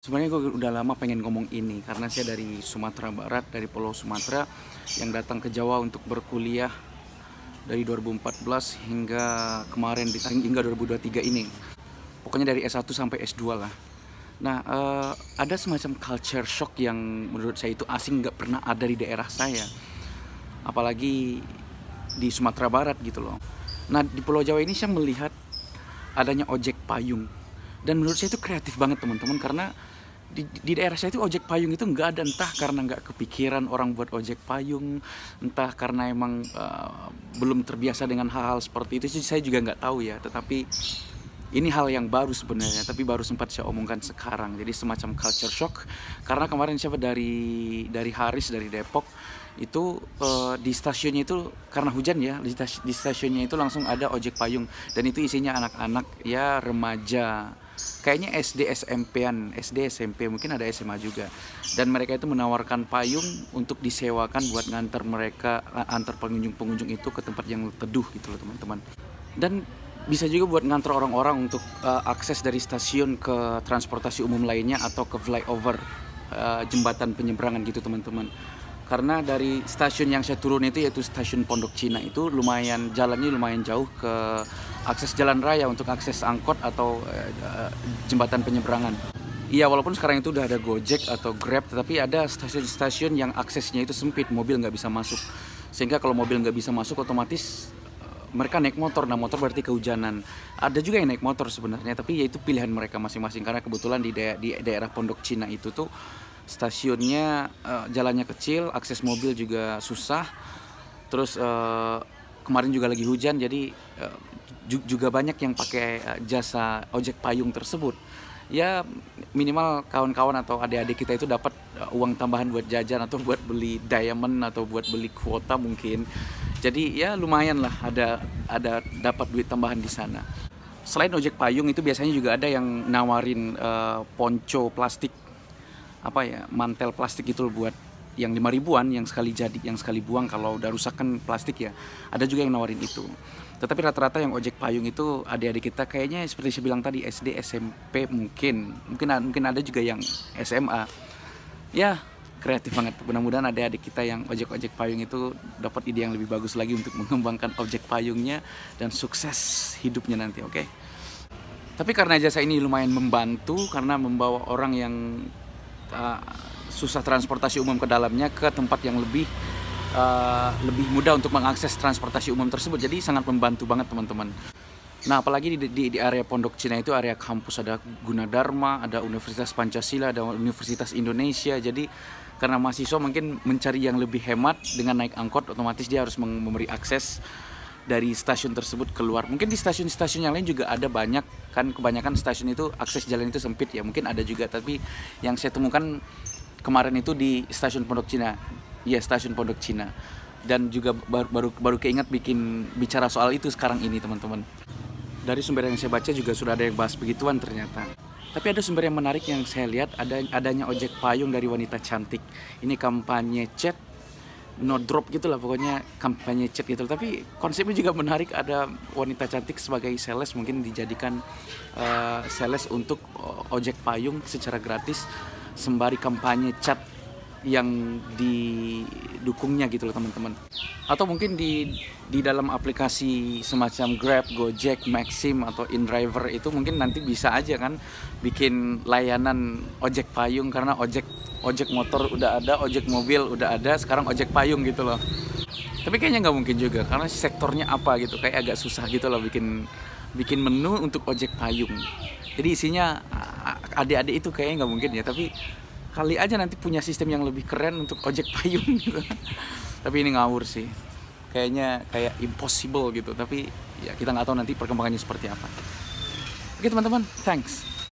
Sebenarnya gue udah lama pengen ngomong ini karena saya dari Sumatera Barat, dari Pulau Sumatera yang datang ke Jawa untuk berkuliah dari 2014 hingga kemarin hingga 2023 ini. Pokoknya dari S1 sampai S2 lah. Nah, ada semacam culture shock yang menurut saya itu asing, nggak pernah ada di daerah saya. Apalagi di Sumatera Barat gitu loh. Nah, di Pulau Jawa ini saya melihat adanya ojek payung. Dan menurut saya itu kreatif banget teman-teman, karena di daerah saya itu ojek payung itu nggak ada, entah karena nggak kepikiran orang buat ojek payung, entah karena emang belum terbiasa dengan hal-hal seperti itu. Saya juga nggak tahu ya, tetapi ini hal yang baru sebenarnya, tapi baru sempat saya omongkan sekarang. Jadi semacam culture shock, karena kemarin siapa dari Haris dari Depok itu di stasiunnya itu karena hujan ya, di stasiunnya itu langsung ada ojek payung, dan itu isinya anak-anak ya, remaja, kayaknya SD SMP-an, SD SMP, mungkin ada SMA juga. Dan mereka itu menawarkan payung untuk disewakan buat ngantar mereka, antar pengunjung-pengunjung itu ke tempat yang teduh gitu loh teman-teman. Dan bisa juga buat ngantar orang-orang untuk akses dari stasiun ke transportasi umum lainnya atau ke flyover, jembatan penyeberangan gitu teman-teman. Karena dari stasiun yang saya turun itu, yaitu stasiun Pondok Cina, itu lumayan, jalannya lumayan jauh ke akses jalan raya untuk akses angkot atau jembatan penyeberangan. Iya, walaupun sekarang itu udah ada Gojek atau Grab, tetapi ada stasiun-stasiun yang aksesnya itu sempit, mobil nggak bisa masuk. Sehingga kalau mobil nggak bisa masuk, otomatis mereka naik motor. Nah, motor berarti kehujanan. Ada juga yang naik motor sebenarnya, tapi ya itu pilihan mereka masing-masing. Karena kebetulan di daerah Pondok Cina itu tuh stasiunnya jalannya kecil, akses mobil juga susah. Terus kemarin juga lagi hujan, jadi juga banyak yang pakai jasa ojek payung tersebut. Ya minimal kawan-kawan atau adik-adik kita itu dapat uang tambahan buat jajan atau buat beli diamond atau buat beli kuota mungkin. Jadi ya lumayan lah, ada dapat duit tambahan di sana. Selain ojek payung itu biasanya juga ada yang nawarin ponco plastik, apa ya, mantel plastik itu buat yang 5 ribuan, yang sekali jadi, yang sekali buang kalau udah rusak kan plastik ya. Ada juga yang nawarin itu. Tetapi rata-rata yang ojek payung itu adik-adik kita kayaknya seperti saya bilang tadi, SD, SMP, mungkin ada juga yang SMA. Ya, kreatif banget. Mudah-mudahan adik-adik kita yang ojek payung itu dapat ide yang lebih bagus lagi untuk mengembangkan ojek payungnya dan sukses hidupnya nanti, oke? Tapi karena jasa ini lumayan membantu, karena membawa orang yang susah transportasi umum ke dalamnya ke tempat yang lebih mudah untuk mengakses transportasi umum tersebut. Jadi sangat membantu banget teman-teman. Nah, apalagi di area Pondok Cina itu area kampus, ada Gunadarma, ada Universitas Pancasila, ada Universitas Indonesia. Jadi karena mahasiswa mungkin mencari yang lebih hemat dengan naik angkot, otomatis dia harus memberi akses dari stasiun tersebut keluar. Mungkin di stasiun-stasiun yang lain juga ada banyak, kan kebanyakan stasiun itu akses jalan itu sempit ya, mungkin ada juga. Tapi yang saya temukan kemarin itu di stasiun Pondok Cina, ya stasiun Pondok Cina. Dan juga baru keinget bicara soal itu sekarang ini teman-teman. Dari sumber yang saya baca juga sudah ada yang bahas begituan ternyata. Tapi ada sumber yang menarik yang saya lihat, adanya ojek payung dari wanita cantik. Ini kampanye chat no drop gitu lah, pokoknya kampanye chat gitu. Tapi konsepnya juga menarik, ada wanita cantik sebagai sales, mungkin dijadikan sales untuk ojek payung secara gratis sembari kampanye chat yang didukungnya gitu loh teman-teman. Atau mungkin di dalam aplikasi semacam Grab, Gojek, Maxim atau InDriver itu mungkin nanti bisa aja kan bikin layanan ojek payung, karena ojek motor udah ada, ojek mobil udah ada, sekarang ojek payung gitu loh. Tapi kayaknya nggak mungkin juga, karena sektornya apa gitu, kayak agak susah gitu loh bikin menu untuk ojek payung. Jadi isinya adik-adik itu kayaknya nggak mungkin ya, tapi kali aja nanti punya sistem yang lebih keren untuk ojek payung gitu. Tapi ini ngawur sih, kayaknya kayak impossible gitu. Tapi ya kita nggak tahu nanti perkembangannya seperti apa. Oke teman-teman, thanks.